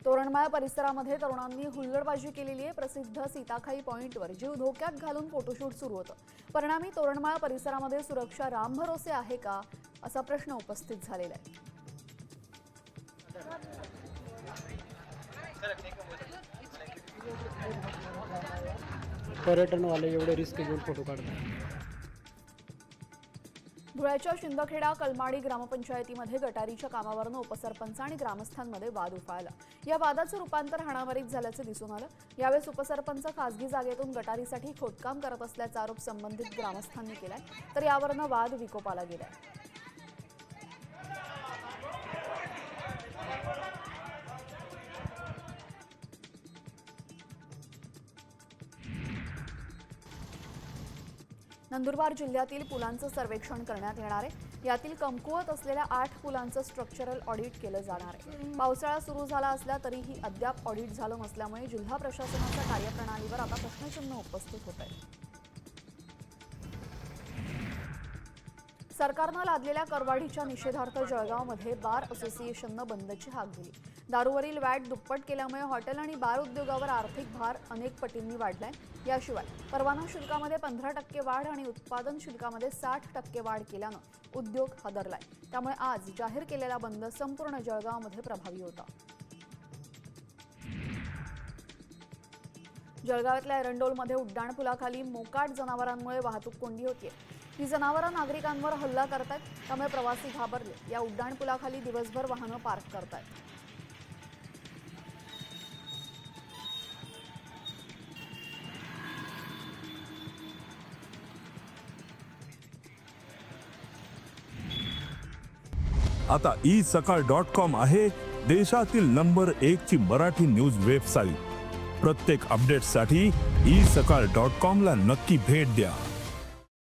तोरणमाळ परिसरामध्ये तरुणांनी हुल्लडबाजी केलेली आहे। प्रसिद्ध सीताखाई पॉइंटवर जीव धोक्यात घालून फोटोशूट सुरू होतं। परिणामी तोरणमाळ परिसरामध्ये सुरक्षा रामभरोसे आहे का असा प्रश्न उपस्थित झालेला आहे। पर्यटनवाले एवढे रिस्क घेऊन फोटो काढतात। धुळ्याच्या शिंदखेडा कलमाडी ग्रामपंचायतीमध्ये गटारीच्या कामावरून उपसरपंच आणि ग्रामस्थांमध्ये वाद उफाळला। या वादाचं रूपांतर हाणामारीत झाल्याचं दिसून आलं। यावेळेस उपसरपंच खासगी जागेतून गटारीसाठी खोदकाम करत असल्याचा आरोप संबंधित ग्रामस्थांनी केलाय, तर यावरून वाद विकोपाला गेलाय। नंदुरबार जिल्ह्यातील पुलांचं सर्वेक्षण करण्यात येणार आहे। यातील कमकुवत असलेल्या 8 पुलांचं स्ट्रक्चरल ऑडिट केलं जाणार आहे। पावसाळा सुरू झाला असला तरीही अद्याप ऑडिट झालं नसल्यामुळे जिल्हा प्रशासनाच्या कार्यप्रणालीवर आता प्रश्नचिन्ह उपस्थित होत आहे। सरकारनं लादलेल्या करवाढीच्या निषेधार्थ जळगावमध्ये बार असोसिएशननं बंदची हाक दिली। दारूवरील वॅट दुप्पट केल्यामुळे हॉटेल आणि बार उद्योगावर आर्थिक भार अनेक पटींनी वाढलाय। याशिवाय परवाना शुल्कामध्ये 15% वाढ आणि उत्पादन शुल्कामध्ये 60% वाढ केल्यानं उद्योग हादरलाय। त्यामुळे आज जाहीर केलेला बंद संपूर्ण जळगावमध्ये प्रभावी होता। जळगावातल्या एरंडोलमध्ये उड्डाणपुलाखाली मोकाट जनावरांमुळे वाहतूक कोंडी होतीये। ही जनावरं नागरिकांवर हल्ला करतात, त्यामुळे प्रवासी घाबरले। या उड्डाणपुलाखाली दिवसभर वाहनं पार्क करतात। आता isakal.com आहे देशातील नंबर 1 ची मराठी न्यूज वेबसाईट। प्रत्येक अपडेटसाठी isakal.com ला नक्की भेट द्या।